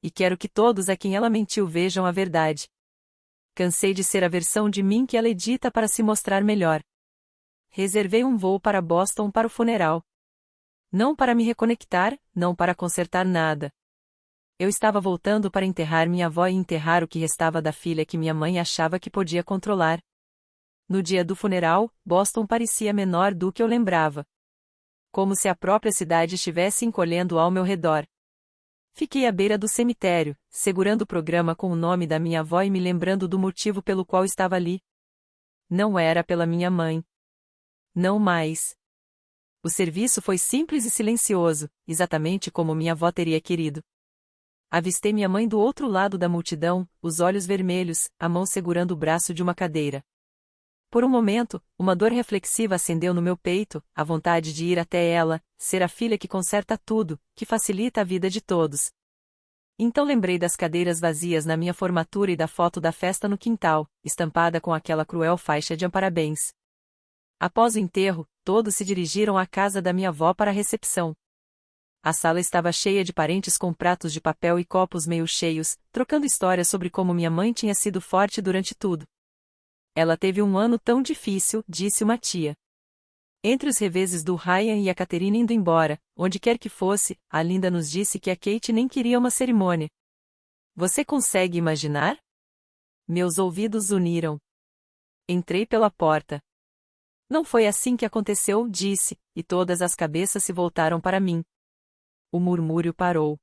E quero que todos a quem ela mentiu vejam a verdade. Cansei de ser a versão de mim que ela edita para se mostrar melhor. Reservei um voo para Boston para o funeral. Não para me reconectar, não para consertar nada. Eu estava voltando para enterrar minha avó e enterrar o que restava da filha que minha mãe achava que podia controlar. No dia do funeral, Boston parecia menor do que eu lembrava. Como se a própria cidade estivesse encolhendo ao meu redor. Fiquei à beira do cemitério, segurando o programa com o nome da minha avó e me lembrando do motivo pelo qual estava ali. Não era pela minha mãe. Não mais. O serviço foi simples e silencioso, exatamente como minha avó teria querido. Avistei minha mãe do outro lado da multidão, os olhos vermelhos, a mão segurando o braço de uma cadeira. Por um momento, uma dor reflexiva acendeu no meu peito, a vontade de ir até ela, ser a filha que conserta tudo, que facilita a vida de todos. Então lembrei das cadeiras vazias na minha formatura e da foto da festa no quintal, estampada com aquela cruel faixa de parabéns. Após o enterro, todos se dirigiram à casa da minha avó para a recepção. A sala estava cheia de parentes com pratos de papel e copos meio cheios, trocando histórias sobre como minha mãe tinha sido forte durante tudo. Ela teve um ano tão difícil, disse uma tia. Entre os reveses do Ryan e a Catherine indo embora, onde quer que fosse, a Linda nos disse que a Kate nem queria uma cerimônia. Você consegue imaginar? Meus ouvidos uniram. Entrei pela porta. Não foi assim que aconteceu, disse, e todas as cabeças se voltaram para mim. O murmúrio parou.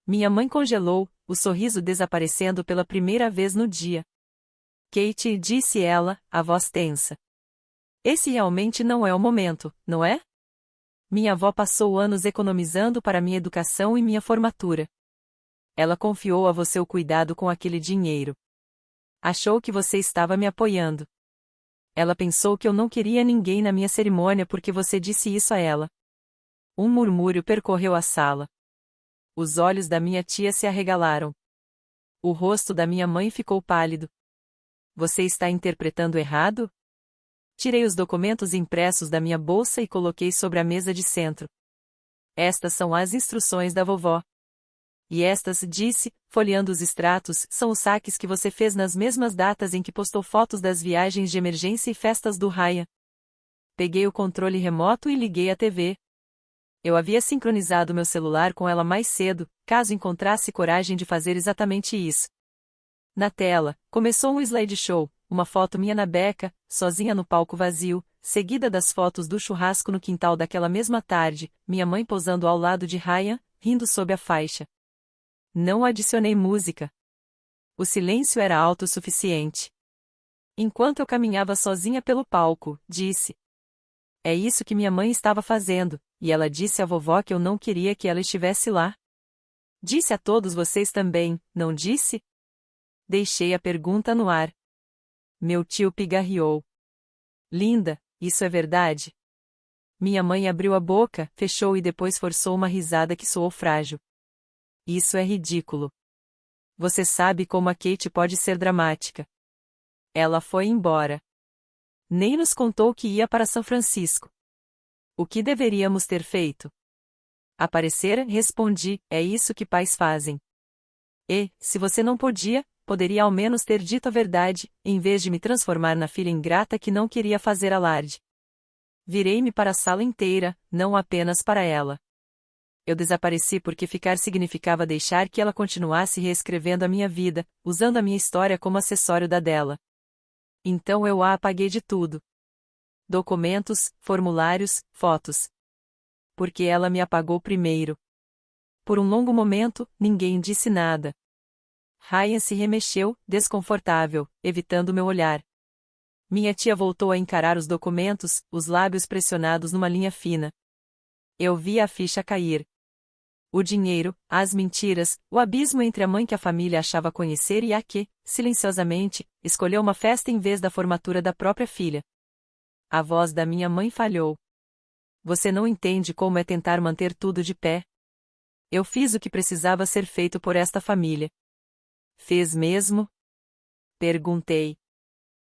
Minha mãe congelou, o sorriso desaparecendo pela primeira vez no dia. Kate, disse ela, a voz tensa. Esse realmente não é o momento, não é? Minha avó passou anos economizando para minha educação e minha formatura. Ela confiou a você o cuidado com aquele dinheiro. Achou que você estava me apoiando. Ela pensou que eu não queria ninguém na minha cerimônia porque você disse isso a ela. Um murmúrio percorreu a sala. Os olhos da minha tia se arregalaram. O rosto da minha mãe ficou pálido. Você está interpretando errado? Tirei os documentos impressos da minha bolsa e coloquei sobre a mesa de centro. Estas são as instruções da vovó. E estas, disse, folheando os extratos, são os saques que você fez nas mesmas datas em que postou fotos das viagens de emergência e festas do Ryan. Peguei o controle remoto e liguei a TV. Eu havia sincronizado meu celular com ela mais cedo, caso encontrasse coragem de fazer exatamente isso. Na tela, começou um slideshow, uma foto minha na beca, sozinha no palco vazio, seguida das fotos do churrasco no quintal daquela mesma tarde, minha mãe posando ao lado de Ryan, rindo sob a faixa. Não adicionei música. O silêncio era autossuficiente. Enquanto eu caminhava sozinha pelo palco, disse. É isso que minha mãe estava fazendo, e ela disse à vovó que eu não queria que ela estivesse lá. Disse a todos vocês também, não disse? Deixei a pergunta no ar. Meu tio pigarreou. Linda, isso é verdade? Minha mãe abriu a boca, fechou e depois forçou uma risada que soou frágil. Isso é ridículo. Você sabe como a Kate pode ser dramática. Ela foi embora. Nem nos contou que ia para São Francisco. O que deveríamos ter feito? Aparecer, respondi, é isso que pais fazem. E, se você não podia, poderia ao menos ter dito a verdade, em vez de me transformar na filha ingrata que não queria fazer alarde. Virei-me para a sala inteira, não apenas para ela. Eu desapareci porque ficar significava deixar que ela continuasse reescrevendo a minha vida, usando a minha história como acessório da dela. Então eu a apaguei de tudo. Documentos, formulários, fotos. Porque ela me apagou primeiro. Por um longo momento, ninguém disse nada. Ryan se remexeu, desconfortável, evitando meu olhar. Minha tia voltou a encarar os documentos, os lábios pressionados numa linha fina. Eu vi a ficha cair. O dinheiro, as mentiras, o abismo entre a mãe que a família achava conhecer e a que, silenciosamente, escolheu uma festa em vez da formatura da própria filha. A voz da minha mãe falhou. Você não entende como é tentar manter tudo de pé. Eu fiz o que precisava ser feito por esta família. Fez mesmo? Perguntei.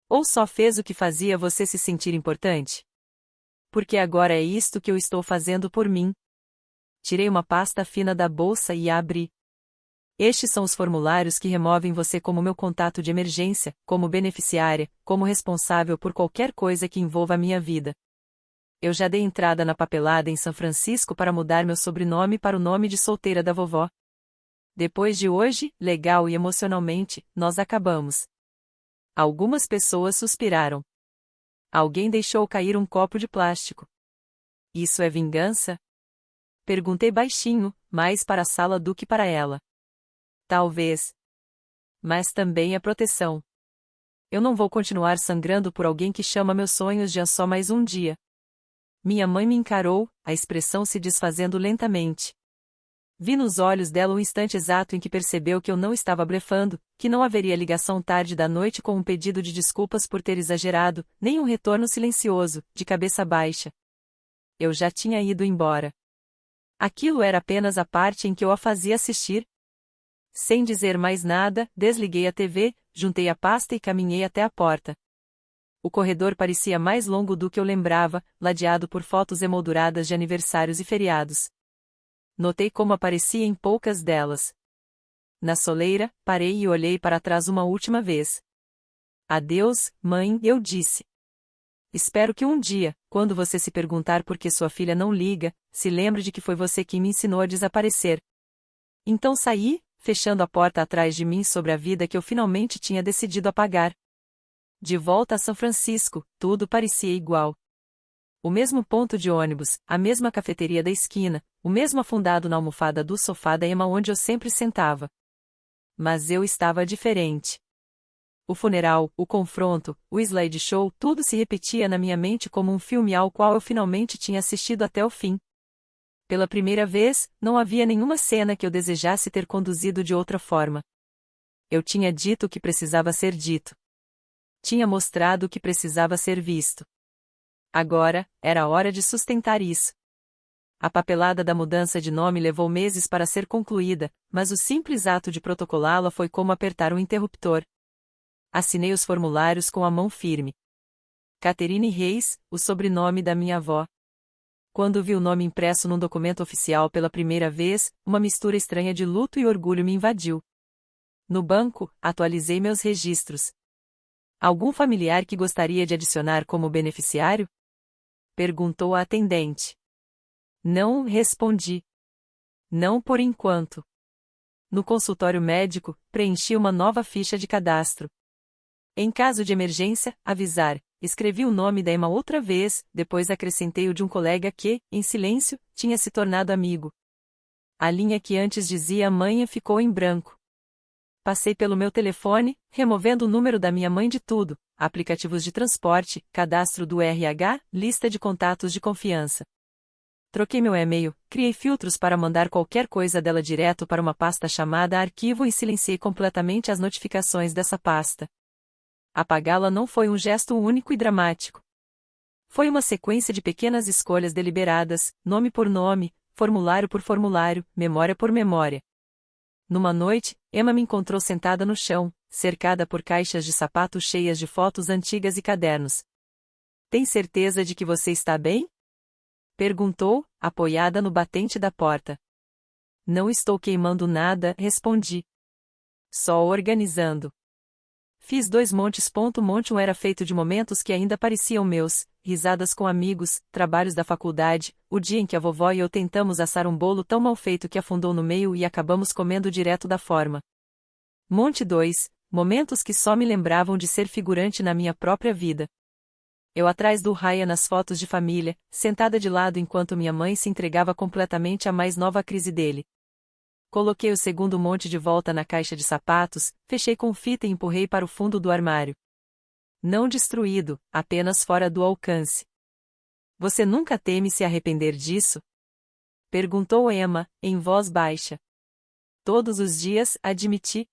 Ou só fez o que fazia você se sentir importante? Porque agora é isto que eu estou fazendo por mim. Tirei uma pasta fina da bolsa e a abri. Estes são os formulários que removem você como meu contato de emergência, como beneficiária, como responsável por qualquer coisa que envolva a minha vida. Eu já dei entrada na papelada em São Francisco para mudar meu sobrenome para o nome de solteira da vovó. Depois de hoje, legal e emocionalmente, nós acabamos. Algumas pessoas suspiraram. Alguém deixou cair um copo de plástico. Isso é vingança? Perguntei baixinho, mais para a sala do que para ela. Talvez. Mas também é proteção. Eu não vou continuar sangrando por alguém que chama meus sonhos de só mais um dia. Minha mãe me encarou, a expressão se desfazendo lentamente. Vi nos olhos dela o instante exato em que percebeu que eu não estava blefando, que não haveria ligação tarde da noite com um pedido de desculpas por ter exagerado, nem um retorno silencioso, de cabeça baixa. Eu já tinha ido embora. Aquilo era apenas a parte em que eu a fazia assistir. Sem dizer mais nada, desliguei a TV, juntei a pasta e caminhei até a porta. O corredor parecia mais longo do que eu lembrava, ladeado por fotos emolduradas de aniversários e feriados. Notei como aparecia em poucas delas. Na soleira, parei e olhei para trás uma última vez. Adeus, mãe, eu disse. Espero que um dia, quando você se perguntar por que sua filha não liga, se lembre de que foi você quem me ensinou a desaparecer. Então saí, fechando a porta atrás de mim sobre a vida que eu finalmente tinha decidido apagar. De volta a São Francisco, tudo parecia igual. O mesmo ponto de ônibus, a mesma cafeteria da esquina, o mesmo afundado na almofada do sofá da Emma onde eu sempre sentava. Mas eu estava diferente. O funeral, o confronto, o slideshow, tudo se repetia na minha mente como um filme ao qual eu finalmente tinha assistido até o fim. Pela primeira vez, não havia nenhuma cena que eu desejasse ter conduzido de outra forma. Eu tinha dito o que precisava ser dito. Tinha mostrado o que precisava ser visto. Agora, era hora de sustentar isso. A papelada da mudança de nome levou meses para ser concluída, mas o simples ato de protocolá-la foi como apertar um interruptor. Assinei os formulários com a mão firme. Caterine Reis, o sobrenome da minha avó. Quando vi o nome impresso num documento oficial pela primeira vez, uma mistura estranha de luto e orgulho me invadiu. No banco, atualizei meus registros. Algum familiar que gostaria de adicionar como beneficiário? Perguntou a atendente. Não, respondi. Não por enquanto. No consultório médico, preenchi uma nova ficha de cadastro. Em caso de emergência, avisar. Escrevi o nome da Emma outra vez, depois acrescentei o de um colega que, em silêncio, tinha se tornado amigo. A linha que antes dizia mãe ficou em branco. Passei pelo meu telefone, removendo o número da minha mãe de tudo, aplicativos de transporte, cadastro do RH, lista de contatos de confiança. Troquei meu e-mail, criei filtros para mandar qualquer coisa dela direto para uma pasta chamada arquivo e silenciei completamente as notificações dessa pasta. Apagá-la não foi um gesto único e dramático. Foi uma sequência de pequenas escolhas deliberadas, nome por nome, formulário por formulário, memória por memória. Numa noite, Emma me encontrou sentada no chão, cercada por caixas de sapatos cheias de fotos antigas e cadernos. Tem certeza de que você está bem? Perguntou, apoiada no batente da porta. Não estou queimando nada, respondi. Só organizando. Fiz 2 montes. Monte 1 era feito de momentos que ainda pareciam meus, risadas com amigos, trabalhos da faculdade, o dia em que a vovó e eu tentamos assar um bolo tão mal feito que afundou no meio e acabamos comendo direto da forma. Monte 2, momentos que só me lembravam de ser figurante na minha própria vida. Eu atrás do Ryan nas fotos de família, sentada de lado enquanto minha mãe se entregava completamente à mais nova crise dele. Coloquei o segundo monte de volta na caixa de sapatos, fechei com fita e empurrei para o fundo do armário. Não destruído, apenas fora do alcance. Você nunca teme se arrepender disso? Perguntou Emma, em voz baixa. Todos os dias, admiti.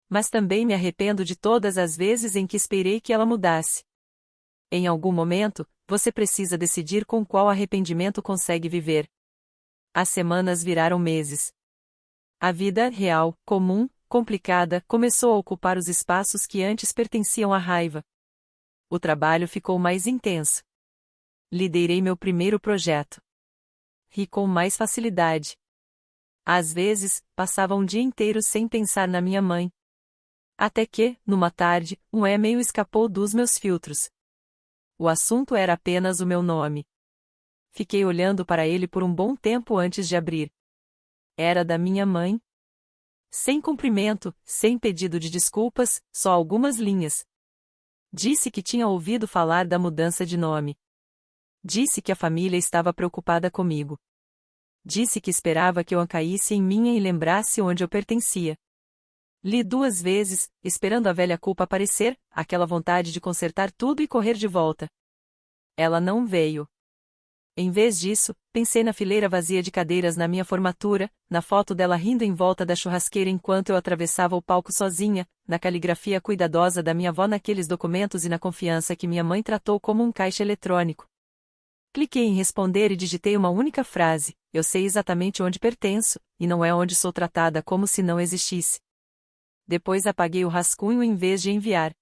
Mas também me arrependo de todas as vezes em que esperei que ela mudasse. Em algum momento, você precisa decidir com qual arrependimento consegue viver. As semanas viraram meses. A vida real, comum, complicada, começou a ocupar os espaços que antes pertenciam à raiva. O trabalho ficou mais intenso. Liderei meu primeiro projeto. Ri com mais facilidade. Às vezes, passava um dia inteiro sem pensar na minha mãe. Até que, numa tarde, um e-mail escapou dos meus filtros. O assunto era apenas o meu nome. Fiquei olhando para ele por um bom tempo antes de abrir. Era da minha mãe. Sem cumprimento, sem pedido de desculpas, só algumas linhas. Disse que tinha ouvido falar da mudança de nome. Disse que a família estava preocupada comigo. Disse que esperava que eu caísse em mim e lembrasse onde eu pertencia. Li 2 vezes, esperando a velha culpa aparecer, aquela vontade de consertar tudo e correr de volta. Ela não veio. Em vez disso, pensei na fileira vazia de cadeiras na minha formatura, na foto dela rindo em volta da churrasqueira enquanto eu atravessava o palco sozinha, na caligrafia cuidadosa da minha avó naqueles documentos e na confiança que minha mãe tratou como um caixa eletrônico. Cliquei em responder e digitei uma única frase: eu sei exatamente onde pertenço, e não é onde sou tratada como se não existisse. Depois apaguei o rascunho em vez de enviar.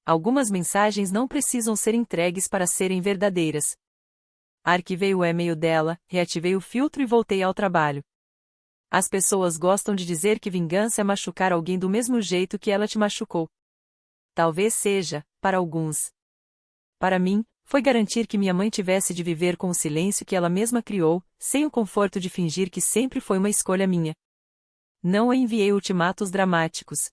Algumas mensagens não precisam ser entregues para serem verdadeiras. Arquivei o e-mail dela, reativei o filtro e voltei ao trabalho. As pessoas gostam de dizer que vingança é machucar alguém do mesmo jeito que ela te machucou. Talvez seja, para alguns. Para mim, foi garantir que minha mãe tivesse de viver com o silêncio que ela mesma criou, sem o conforto de fingir que sempre foi uma escolha minha. Não enviei ultimatos dramáticos.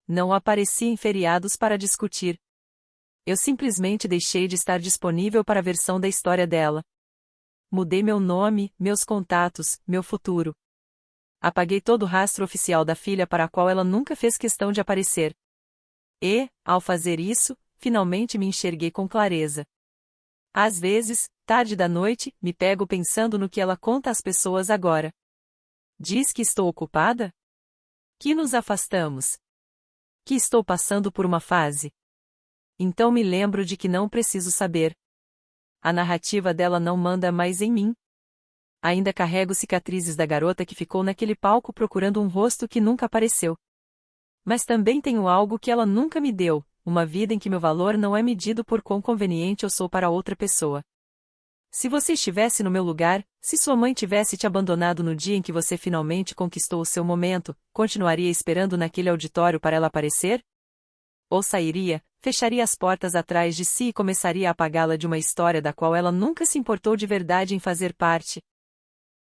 Não apareci em feriados para discutir. Eu simplesmente deixei de estar disponível para a versão da história dela. Mudei meu nome, meus contatos, meu futuro. Apaguei todo o rastro oficial da filha para a qual ela nunca fez questão de aparecer. E, ao fazer isso, finalmente me enxerguei com clareza. Às vezes, tarde da noite, me pego pensando no que ela conta às pessoas agora. Diz que estou ocupada? Que nos afastamos? Que estou passando por uma fase? Então me lembro de que não preciso saber. A narrativa dela não manda mais em mim. Ainda carrego cicatrizes da garota que ficou naquele palco procurando um rosto que nunca apareceu. Mas também tenho algo que ela nunca me deu, uma vida em que meu valor não é medido por quão conveniente eu sou para outra pessoa. Se você estivesse no meu lugar, se sua mãe tivesse te abandonado no dia em que você finalmente conquistou o seu momento, continuaria esperando naquele auditório para ela aparecer? Ou sairia, fecharia as portas atrás de si e começaria a apagá-la de uma história da qual ela nunca se importou de verdade em fazer parte?